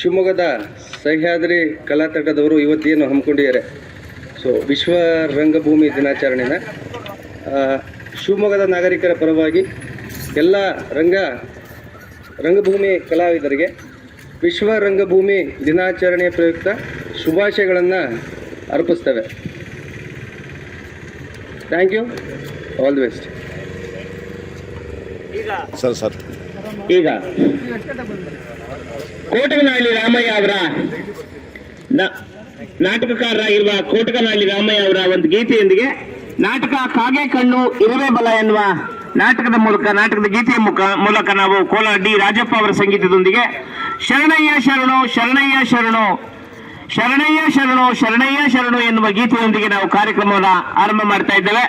ಶಿವಮೊಗ್ಗದ ಸಹ್ಯಾದ್ರಿ ಕಲಾತಂಡದವರು ಇವತ್ತೇನು ಹಮ್ಮಿಕೊಂಡಿದ್ದಾರೆ. ಸೊ ವಿಶ್ವ ರಂಗಭೂಮಿ ದಿನಾಚರಣೆನ ಶಿವಮೊಗ್ಗದ ನಾಗರಿಕರ ಪರವಾಗಿ ಎಲ್ಲ ರಂಗಭೂಮಿ ಕಲಾವಿದರಿಗೆ ವಿಶ್ವ ರಂಗಭೂಮಿ ದಿನಾಚರಣೆ ಪ್ರಯುಕ್ತ ಶುಭಾಶಯಗಳನ್ನು ಅರ್ಪಿಸ್ತೇವೆ. Thank you, all the best. ಈಗ ಕೋಟಗನಹಳ್ಳಿ ರಾಮಯ್ಯ ಅವರ ನಾಟಕಕಾರರಾಗಿರುವ ಕೋಟಗನಹಳ್ಳಿ ರಾಮಯ್ಯ ಅವರ ಒಂದು ಗೀತೆಯೊಂದಿಗೆ ನಾಟಕ ಕಾಗೆ ಕಣ್ಣು ಇರುವೆ ಬಲ ಎನ್ನುವ ನಾಟಕದ ಗೀತೆಯ ಮೂಲಕ ನಾವು ಕೋಲಾರ ಡಿ ರಾಜಪ್ಪ ಅವರ ಸಂಗೀತದೊಂದಿಗೆ ಶರಣಯ್ಯ ಶರಣು ಶರಣಯ್ಯ ಶರಣು ಶರಣಯ್ಯ ಶರಣು ಶರಣಯ್ಯ ಶರಣು ಎನ್ನುವ ಗೀತೆಯೊಂದಿಗೆ ನಾವು ಕಾರ್ಯಕ್ರಮವನ್ನು ಆರಂಭ ಮಾಡ್ತಾ ಇದ್ದೇವೆ.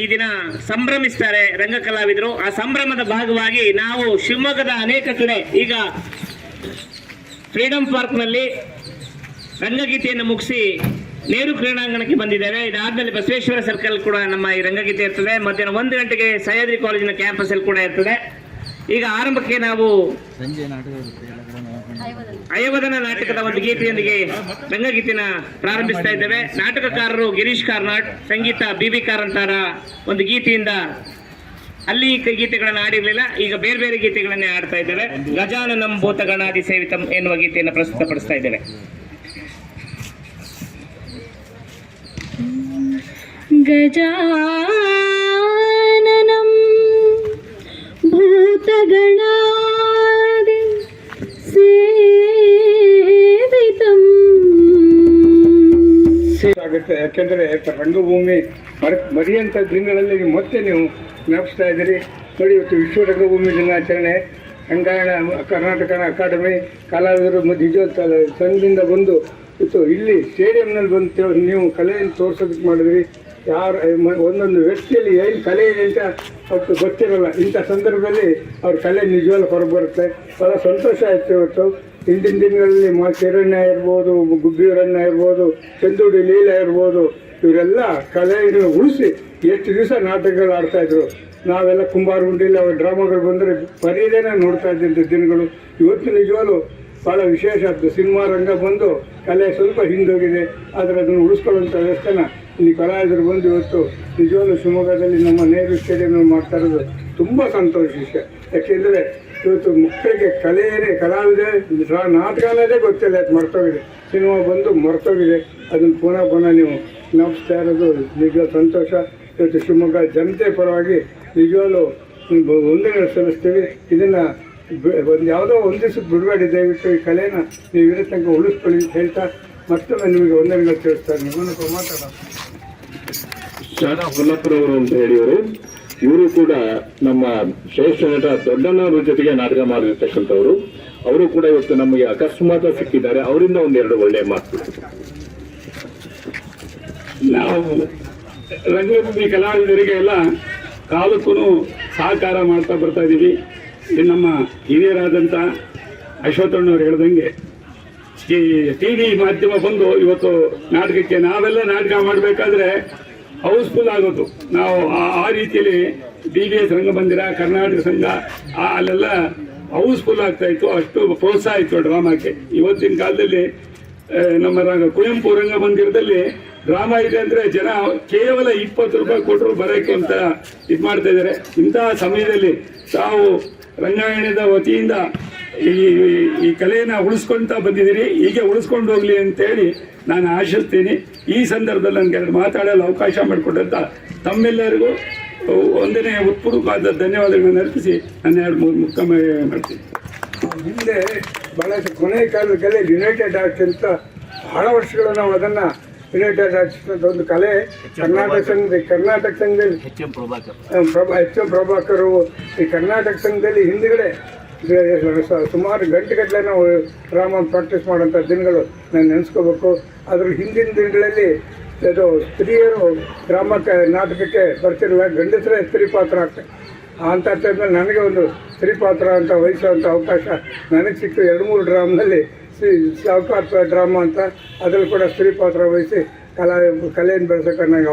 ಈ ದಿನ ಸಂಭ್ರಮಿಸ್ತಾರೆ ರಂಗ ಕಲಾವಿದರು. ಆ ಸಂಭ್ರಮದ ಭಾಗವಾಗಿ ನಾವು ಶಿವಮೊಗ್ಗದ ಅನೇಕ ಕಡೆ ಈಗ ಫ್ರೀಡಂ ಪಾರ್ಕ್ನಲ್ಲಿ ರಂಗಗೀತೆಯನ್ನು ಮುಗಿಸಿ ನೇರು ಕ್ರೀಡಾಂಗಣಕ್ಕೆ ಬಂದಿದ್ದೇವೆ. ಇದಾದ್ಮೇಲೆ ಬಸವೇಶ್ವರ ಸರ್ಕಲ್ ಕೂಡ ನಮ್ಮ ಈ ರಂಗಗೀತೆ ಇರ್ತದೆ. ಮಧ್ಯಾಹ್ನ 1 ಗಂಟೆಗೆ ಸಹ್ಯಾದ್ರಿ ಕಾಲೇಜಿನ ಕ್ಯಾಂಪಸ್ ಅಲ್ಲಿ ಕೂಡ ಇರ್ತದೆ. ಈಗ ಆರಂಭಕ್ಕೆ ನಾವು ಅಯವದನ ನಾಟಕದ ಒಂದು ಗೀತೆಯೊಂದಿಗೆ ರಂಗಗೀತೆನ ಪ್ರಾರಂಭಿಸ್ತಾ ಇದ್ದೇವೆ. ನಾಟಕಕಾರರು ಗಿರೀಶ್ ಕಾರ್ನಾಡ್, ಸಂಗೀತ BB ಕಾರಂತರ ಒಂದು ಗೀತೆಯಿಂದ ಅಲ್ಲಿ ಗೀತೆಗಳನ್ನು ಆಡಿರಲಿಲ್ಲ, ಈಗ ಬೇರೆ ಬೇರೆ ಗೀತೆಗಳನ್ನೇ ಆಡ್ತಾ ಇದ್ದೇವೆ. ಗಜಾನನಂ ಭೂತಗಣಾದಿ ಸೇವಿತಂ ಎನ್ನುವ ಗೀತೆಯನ್ನು ಪ್ರಸ್ತುತಪಡಿಸ್ತಾ ಇದ್ದೇವೆ. ಗಜಾನನಂ ಭೂತಗಣಾದಿ ಸೇವಿತಂ. ಆಗುತ್ತೆ. ಯಾಕೆಂದರೆ ರಂಗಭೂಮಿ ಮರೆಯಂಥ ದಿನಗಳಲ್ಲಿ ಮತ್ತೆ ನೀವು ಜ್ಞಾಪಿಸ್ತಾ ಇದ್ದೀರಿ. ನೋಡಿ, ಇವತ್ತು ವಿಶ್ವ ರಂಗಭೂಮಿ ದಿನಾಚರಣೆ, ರಂಗಾಯಣ ಕರ್ನಾಟಕ ಅಕಾಡೆಮಿ ಕಲಾವಿದರು ಸಂಘದಿಂದ ಬಂದು ಇವತ್ತು ಇಲ್ಲಿ ಸ್ಟೇಡಿಯಂನಲ್ಲಿ ಬಂದು ನೀವು ಕಲೆಯನ್ನು ತೋರಿಸೋದಕ್ಕೆ ಮಾಡಿದ್ರಿ. ಒಂದೊಂದು ವ್ಯಕ್ತಿಯಲ್ಲಿ ಏನು ಕಲೆ ಇದೆ ಅಂತ ಅವತ್ತು ಗೊತ್ತಿರಲ್ಲ. ಇಂಥ ಸಂದರ್ಭದಲ್ಲಿ ಅವ್ರ ಕಲೆ ನಿಜವಾಗ್ಲೂ ಹೊರಬರುತ್ತೆ. ಭಾಳ ಸಂತೋಷ ಆಯಿತು. ಇವತ್ತು ಹಿಂದಿನ ದಿನಗಳಲ್ಲಿ ಕಿರಣ್ಯ ಇರ್ಬೋದು, ಗುಬ್ಬಿಯವರಣ್ಣ ಇರ್ಬೋದು, ಚಂದೂಡಿ ಲೀಲಾ ಇರ್ಬೋದು, ಇವರೆಲ್ಲ ಕಲೆಯನ್ನು ಉಳಿಸಿ ಎಷ್ಟು ದಿವಸ ನಾಟಕಗಳು ಆಡ್ತಾಯಿದ್ರು. ನಾವೆಲ್ಲ ಕುಂಬಾರ ಗುಂಡಿಲಿ ಅವ್ರ ಡ್ರಾಮಾಗಳು ಬಂದರೆ ಬರೀದೇನೆ ನೋಡ್ತಾ ಇದ್ದಂಥ ದಿನಗಳು. ಇವತ್ತು ನಿಜವಾಗ್ಲೂ ಭಾಳ ವಿಶೇಷ ಆಯಿತು. ಸಿನಿಮಾ ರಂಗ ಬಂದು ಕಲೆ ಸ್ವಲ್ಪ ಹಿಂದೋಗಿದೆ, ಆದರೆ ಅದನ್ನು ಉಳಿಸ್ಕೊಳ್ಳುವಂಥ ವ್ಯವಸ್ಥೆನ ಇಲ್ಲಿ ಕಲಾವಿದರು ಬಂದು ಇವತ್ತು ನಿಜವಾಗ್ಲೂ ಶಿವಮೊಗ್ಗದಲ್ಲಿ ನಮ್ಮ ನೆಹರು ಸ್ಟೇಡಿಯಂನಲ್ಲಿ ಮಾಡ್ತಾ ಇರೋದು ತುಂಬ ಸಂತೋಷ ವಿಷಯ. ಯಾಕೆಂದರೆ ಇವತ್ತು ಮಕ್ಕಳಿಗೆ ಕಲೆಯೇ ಕಲಾವಿದ ನಾಟಕ ಅನ್ನೋದೇ ಗೊತ್ತಿಲ್ಲ, ಅದು ಮರ್ತೋಗಿದೆ. ಸಿನಿಮಾ ಬಂದು ಮರ್ತೋಗಿದೆ. ಅದನ್ನು ಪುನಃ ನೀವು ಜ್ಞಾಪಿಸ್ತಾ ಇರೋದು ನಿಜ ಸಂತೋಷ. ಇವತ್ತು ಶಿವಮೊಗ್ಗ ಜನತೆ ಪರವಾಗಿ ನಿಜವಾಗ್ಲೂ ವಂದನೆಗಳು ಸಲ್ಲಿಸ್ತೀವಿ. ಇದನ್ನು ಯಾವುದೋ ಒಂದು ದಿವಸಕ್ಕೆ ಬಿಡಬೇಡಿ. ದಯವಿಟ್ಟು ಈ ಕಲೆನ ನೀವು ಇರೋ ತನಕ ಉಳಿಸ್ಕೊಳ್ಳಿ ಅಂತ ಹೇಳ್ತಾ ಮತ್ತೊಮ್ಮೆ ನಿಮಗೆ ವಂದನೆಗಳು ತಿಳಿಸ್ತಾರೆ. ನಿಮ್ಮನ್ನು ಮಾತಾಡೋಣ. ಶಾಲಾ ಹೊಲ್ಲಪ್ಪರವರು ಅಂತ ಹೇಳಿದರು. ಇವರು ಕೂಡ ನಮ್ಮ ಶ್ರೇಷ್ಠ ನಟ ದೊಡ್ಡಣ್ಣವ್ರ ಜೊತೆಗೆ ನಾಟಕ ಮಾಡಿರ್ತಕ್ಕಂಥವ್ರು. ಅವರು ಕೂಡ ಇವತ್ತು ನಮಗೆ ಅಕಸ್ಮಾತ್ ಸಿಕ್ಕಿದ್ದಾರೆ. ಅವರಿಂದ ಒಂದೆರಡು ಒಳ್ಳೆಯ ಮಾತು. ನಾವು ರಂಗಭೂಮಿ ಕಲಾವಿದರಿಗೆ ಎಲ್ಲ ಕಾಲಕ್ಕೂ ಸಹಕಾರ ಮಾಡ್ತಾ ಬರ್ತಾ ಇದ್ದೀವಿ. ನಮ್ಮ ಹಿರಿಯರಾದಂಥ ಅಶ್ವಥಣ್ಣವ್ರು ಹೇಳ್ದಂಗೆ ಈ TV ಮಾಧ್ಯಮ ಬಂದು ಇವತ್ತು ನಾಟಕಕ್ಕೆ ನಾವೆಲ್ಲ ನಾಟಕ ಮಾಡಬೇಕಾದ್ರೆ ಹೌಸ್ಫುಲ್ ಆಗೋದು. ನಾವು ಆ ರೀತಿಯಲ್ಲಿ DBS ರಂಗಮಂದಿರ, ಕರ್ನಾಟಕ ಸಂಘ ಅಲ್ಲೆಲ್ಲ ಹೌಸ್ಫುಲ್ ಆಗ್ತಾ ಇತ್ತು. ಅಷ್ಟು ಪ್ರೋತ್ಸಾಹ ಇತ್ತು ಡ್ರಾಮಾಕ್ಕೆ. ಇವತ್ತಿನ ಕಾಲದಲ್ಲಿ ನಮ್ಮ ಕುವೆಂಪು ರಂಗಮಂದಿರದಲ್ಲಿ ಡ್ರಾಮಾ ಇದೆ ಅಂದರೆ ಜನ ಕೇವಲ 20 ರೂಪಾಯಿ ಕೊಟ್ಟರು ಬರೋಕ್ಕೆ ಅಂತ ಇದು ಮಾಡ್ತಾ ಇದ್ದಾರೆ. ಇಂತಹ ಸಮಯದಲ್ಲಿ ತಾವು ರಂಗಾಯಣದ ವತಿಯಿಂದ ಈ ಕಲೆಯನ್ನು ಉಳಿಸ್ಕೊಳ್ತಾ ಬಂದಿದ್ದೀರಿ. ಹೀಗೆ ಉಳಿಸ್ಕೊಂಡು ಹೋಗ್ಲಿ ಅಂತೇಳಿ ನಾನು ಆಶಿಸ್ತೀನಿ. ಈ ಸಂದರ್ಭದಲ್ಲಿ ನನಗೆ ಮಾತಾಡಲು ಅವಕಾಶ ಮಾಡಿಕೊಟ್ಟಂತ ತಮ್ಮೆಲ್ಲರಿಗೂ ಒಂದನೇ ಉತ್ಪೂರ್ವಕವಾದ ಧನ್ಯವಾದಗಳನ್ನು ಅರ್ಪಿಸಿ ನಾನು 2-3 ಮುಕ್ಕಾಮ ಮಾಡ್ತೀನಿ. ಹಿಂದೆ ಭಾಳಷ್ಟು ಕೊನೆಯ ಕಾಲದ ಕಲೆ ಯುನೈಟೆಡ್ ಆರ್ಟ್ಸ್ ಅಂತ ಬಹಳ ವರ್ಷಗಳು ನಾವು ಅದನ್ನು ಯುನೈಟೆಡ್ ಆರ್ಟ್ಸ್ ಒಂದು ಕಲೆ ಕರ್ನಾಟಕ ಸಂಘದಲ್ಲಿ HM ಪ್ರಭಾಕರು ಈ ಕರ್ನಾಟಕ ಸಂಘದಲ್ಲಿ ಹಿಂದುಗಡೆ ಸುಮಾರು ಗಂಟೆಗಟ್ಟಲೆ ನಾವು ಡ್ರಾಮಾ ಪ್ರಾಕ್ಟೀಸ್ ಮಾಡೋಂಥ ದಿನಗಳು ನಾನು ನೆನೆಸ್ಕೋಬೇಕು. ಅದ್ರ ಹಿಂದಿನ ದಿನಗಳಲ್ಲಿ ಅದು ಸ್ತ್ರೀಯರು ನಾಟಕಕ್ಕೆ ಬರ್ತಿರಲಿಲ್ಲ, ಗಂಡಸರೇ ಸ್ತ್ರೀ ಪಾತ್ರ ಆಗ್ತಾರೆ. ಅಂಥ ಟೈಮ್ನಲ್ಲಿ ನನಗೆ ಒಂದು ಸ್ತ್ರೀ ಪಾತ್ರ ಅಂತ ವಹಿಸುವಂಥ ಅವಕಾಶ ನನಗೆ ಸಿಕ್ತು. 2-3 ಡ್ರಾಮ್ನಲ್ಲಿ ಸಾವುಕಾರ ಡ್ರಾಮಾ ಅಂತ ಅದರಲ್ಲಿ ಕೂಡ ಸ್ತ್ರೀ ಪಾತ್ರ ವಹಿಸಿ ಕಲೆಯನ್ನು ಬೆಳೆಸೋಕೆ ನನಗೆ